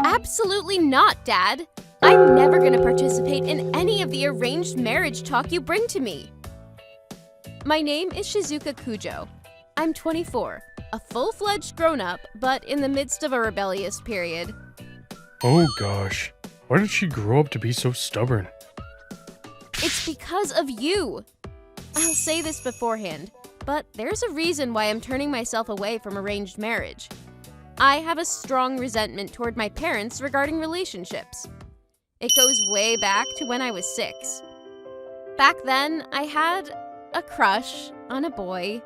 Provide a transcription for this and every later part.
Absolutely not, Dad. I'm never gonna participate in any of the arranged marriage talk you bring to me. My name is Shizuka Kujo. I'm 24, a full-fledged grown-up, but in the midst of a rebellious period. Oh gosh, why did she grow up to be so stubborn? It's because of you. I'll say this beforehand, but there's a reason why I'm turning myself away from arranged marriage. I have a strong resentment toward my parents regarding relationships. It goes way back to when I was 6. Back then, I had a crush on a boy.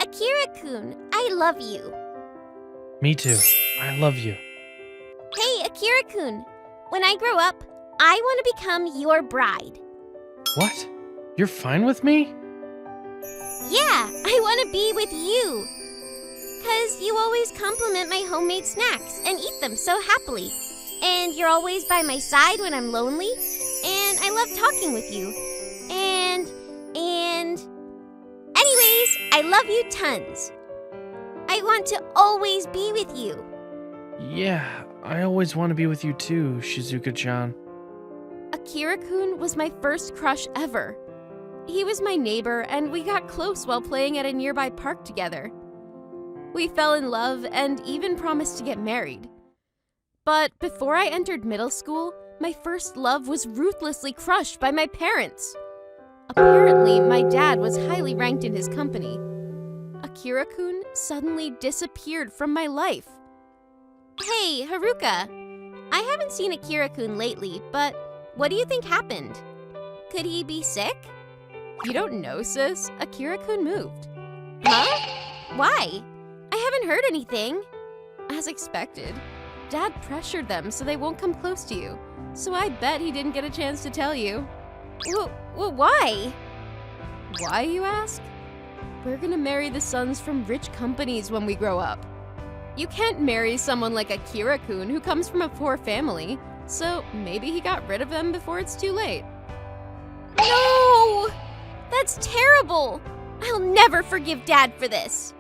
Akira-kun, I love you. Me too. I love you. Hey, Akira-kun, when I grow up, I want to become your bride. What? You're fine with me? Yeah, I want to be with you. 'Cause you always compliment my homemade snacks and eat them so happily. And you're always by my side when I'm lonely. And I love talking with you. And... Anyways, I love you tons. I want to always be with you. Yeah, I always want to be with you too, Shizuka-chan. Akira-kun was my first crush ever. He was my neighbor, and we got close while playing at a nearby park together. We fell in love and even promised to get married. But before I entered middle school, my first love was ruthlessly crushed by my parents. Apparently, my dad was highly ranked in his company. Akira-kun suddenly disappeared from my life. Hey, Haruka. I haven't seen Akira-kun lately, but what do you think happened? Could he be sick? You don't know, sis. Akira-kun moved. Huh? Why? I haven't heard anything. As expected. Dad pressured them so they won't come close to you. So I bet he didn't get a chance to tell you. Why? Why, you ask? We're gonna marry the sons from rich companies when we grow up. You can't marry someone like Akira-kun who comes from a poor family, so maybe he got rid of them before it's too late. No! That's terrible! I'll never forgive Dad for this.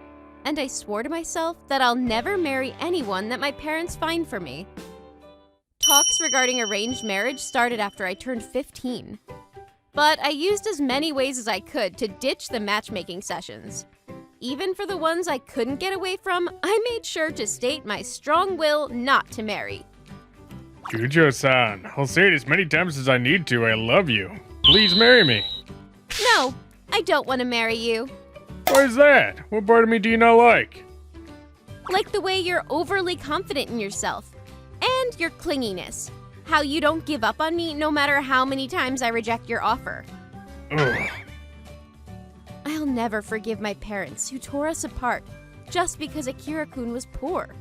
And I swore to myself that I'll never marry anyone that my parents find for me. Talks regarding arranged marriage started after I turned 15. But I used as many ways as I could to ditch the matchmaking sessions. Even for the ones I couldn't get away from, I made sure to state my strong will not to marry. Kujo-san, I'll say it as many times as I need to. I love you. Please marry me. No, I don't want to marry you. Why is that? What part of me do you not like? Like the way you're overly confident in yourself. And your clinginess. How you don't give up on me no matter how many times I reject your offer. Ugh. I'll never forgive my parents who tore us apart just because Akira-kun was poor.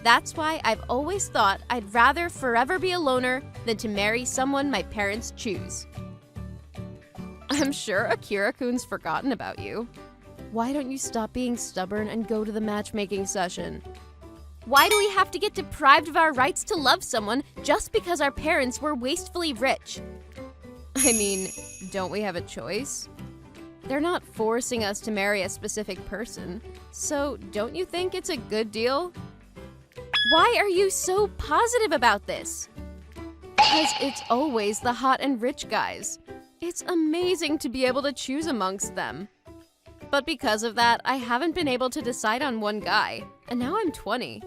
That's why I've always thought I'd rather forever be a loner than to marry someone my parents choose. I'm sure Akira-kun's forgotten about you. Why don't you stop being stubborn and go to the matchmaking session? Why do we have to get deprived of our rights to love someone just because our parents were wastefully rich? I mean, don't we have a choice? They're not forcing us to marry a specific person, so don't you think it's a good deal? Why are you so positive about this? Because it's always the hot and rich guys. It's amazing to be able to choose amongst them. But because of that, I haven't been able to decide on one guy, and now I'm 20.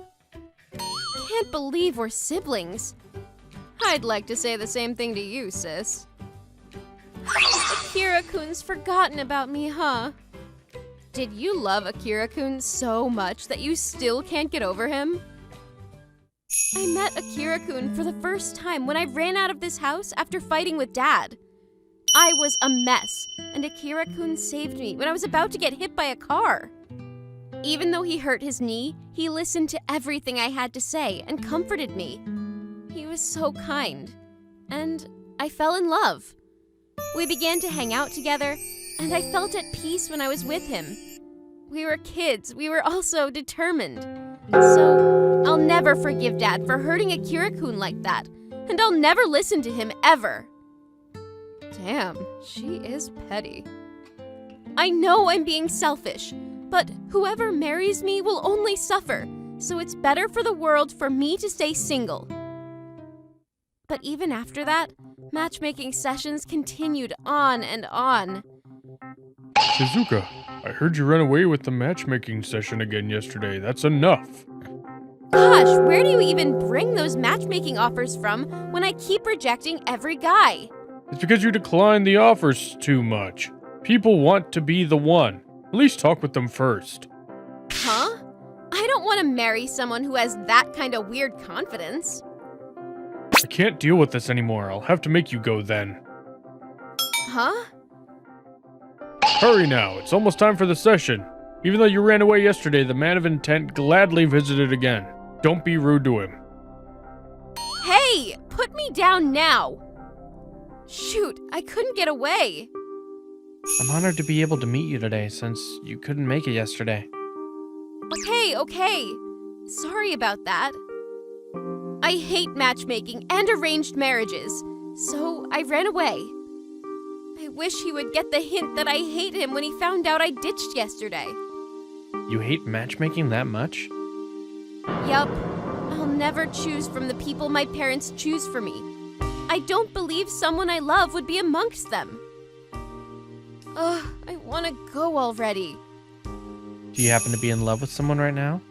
Can't believe we're siblings. I'd like to say the same thing to you, sis. Akira-kun's forgotten about me, huh? Did you love Akira-kun so much that you still can't get over him? I met Akira-kun for the first time when I ran out of this house after fighting with Dad. I was a mess, and Akira-kun saved me when I was about to get hit by a car. Even though he hurt his knee, he listened to everything I had to say and comforted me. He was so kind, and I fell in love. We began to hang out together, and I felt at peace when I was with him. We were kids, we were also determined. So, I'll never forgive Dad for hurting Akira-kun like that, and I'll never listen to him ever. Damn, she is petty. I know I'm being selfish, but whoever marries me will only suffer, so it's better for the world for me to stay single. But even after that, matchmaking sessions continued on and on. Shizuka, I heard you ran away with the matchmaking session again yesterday. That's enough. Gosh, where do you even bring those matchmaking offers from when I keep rejecting every guy? It's because you decline the offers too much. People want to be the one. At least talk with them first. Huh? I don't want to marry someone who has that kind of weird confidence. I can't deal with this anymore. I'll have to make you go then. Huh? Hurry now. It's almost time for the session. Even though you ran away yesterday, the man of intent gladly visited again. Don't be rude to him. Hey! Put me down now! Shoot, I couldn't get away. I'm honored to be able to meet you today since you couldn't make it yesterday. Okay. Sorry about that. I hate matchmaking and arranged marriages, so I ran away. I wish he would get the hint that I hate him when he found out I ditched yesterday. You hate matchmaking that much? Yup. I'll never choose from the people my parents choose for me. I don't believe someone I love would be amongst them. Ugh, I want to go already. Do you happen to be in love with someone right now?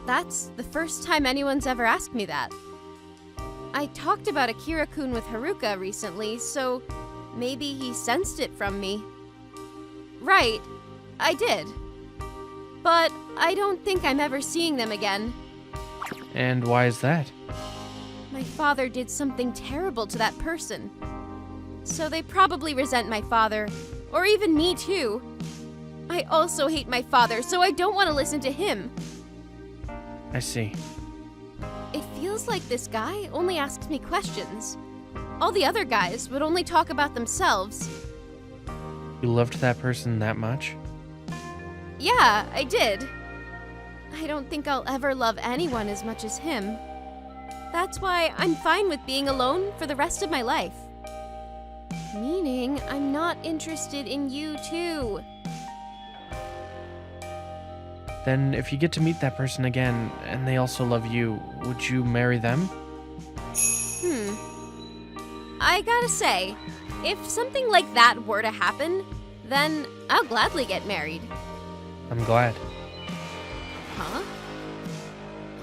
That's the first time anyone's ever asked me that. I talked about Akira-kun with Haruka recently, so maybe he sensed it from me. Right, I did. But I don't think I'm ever seeing them again. And why is that? My father did something terrible to that person. So they probably resent my father, or even me too. I also hate my father, so I don't want to listen to him. I see. It feels like this guy only asks me questions. All the other guys would only talk about themselves. You loved that person that much? Yeah, I did. I don't think I'll ever love anyone as much as him. That's why I'm fine with being alone for the rest of my life. Meaning, I'm not interested in you too. Then if you get to meet that person again, and they also love you, would you marry them? I gotta say, if something like that were to happen, then I'll gladly get married. I'm glad.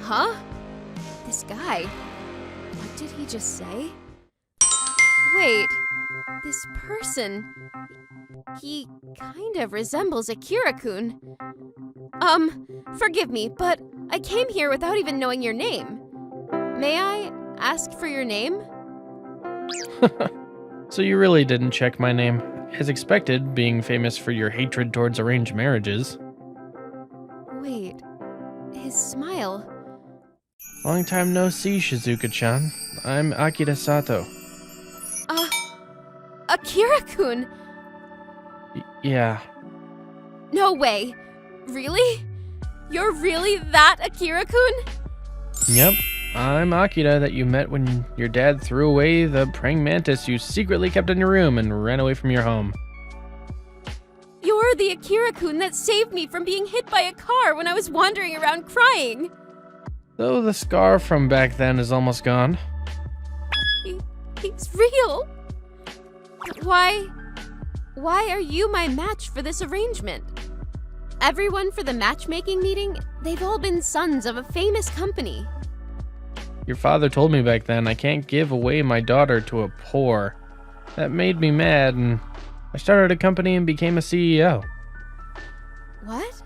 Huh? This guy. What did he just say? Wait, this person. He kind of resembles Akira-kun. Forgive me, but I came here without even knowing your name. May I ask for your name? So you really didn't check my name. As expected, being famous for your hatred towards arranged marriages. Wait, his smile. Long time no see, Shizuka-chan. I'm Akira Sato. Akira-kun! Yeah. No way. Really? You're really that Akira-kun? Yep. I'm Akira that you met when your dad threw away the praying mantis you secretly kept in your room and ran away from your home. You're the Akira-kun that saved me from being hit by a car when I was wandering around crying. Though the scar from back then is almost gone. He's real. But why are you my match for this arrangement? Everyone for the matchmaking meeting, they've all been sons of a famous company. Your father told me back then I can't give away my daughter to a poor. That made me mad, and I started a company and became a CEO. What?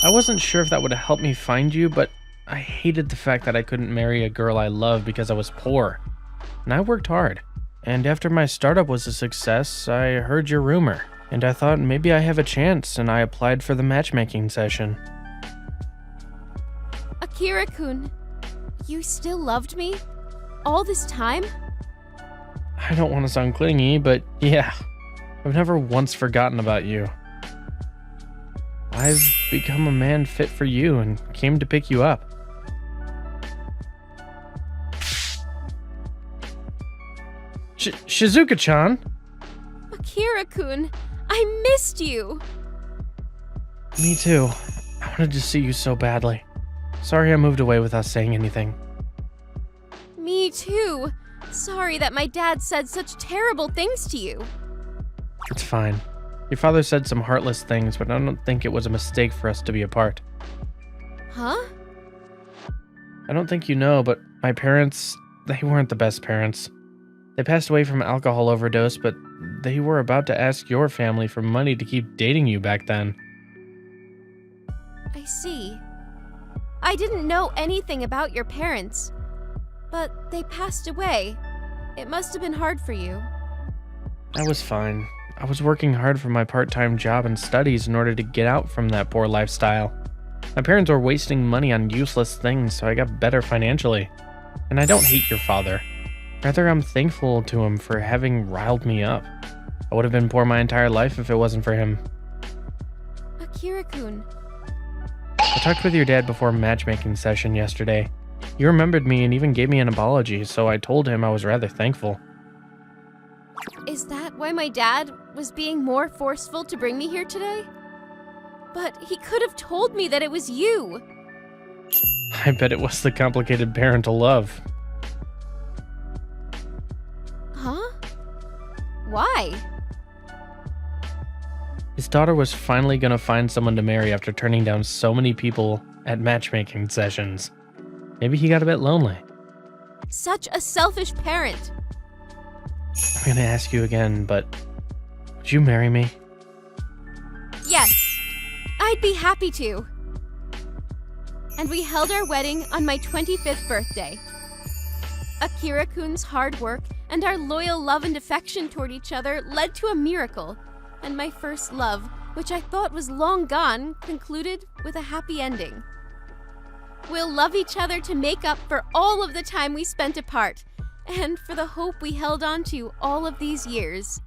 I wasn't sure if that would have helped me find you, but I hated the fact that I couldn't marry a girl I loved because I was poor. And I worked hard. And after my startup was a success, I heard your rumor. And I thought maybe I have a chance, and I applied for the matchmaking session. Akira-kun, you still loved me? All this time? I don't want to sound clingy, but yeah, I've never once forgotten about you. I've become a man fit for you and came to pick you up. Shizuka-chan? Akira-kun, I missed you. Me too. I want wanted to see you so badly. Sorry I moved away without saying anything. Me too. Sorry that my dad said such terrible things to you. It's fine. Your father said some heartless things, but I don't think it was a mistake for us to be apart. Huh? I don't think you know, but my parents, they weren't the best parents. They passed away from alcohol overdose, but they were about to ask your family for money to keep dating you back then. I see. I didn't know anything about your parents, but they passed away. It must have been hard for you. I was fine. I was working hard for my part-time job and studies in order to get out from that poor lifestyle. My parents were wasting money on useless things, so I got better financially. And I don't hate your father. Rather, I'm thankful to him for having riled me up. I would have been poor my entire life if it wasn't for him. Akira-kun. I talked with your dad before matchmaking session yesterday. He remembered me and even gave me an apology, so I told him I was rather thankful. Is that why my dad was being more forceful to bring me here today? But he could have told me that it was you. I bet it was the complicated parental love. Huh? Why? His daughter was finally gonna find someone to marry after turning down so many people at matchmaking sessions. Maybe he got a bit lonely. Such a selfish parent. I'm gonna ask you again, but would you marry me? Yes, I'd be happy to. And we held our wedding on my 25th birthday. Akira-kun's hard work and our loyal love and affection toward each other led to a miracle, and my first love, which I thought was long gone, concluded with a happy ending. We'll love each other to make up for all of the time we spent apart, and for the hope we held on to all of these years.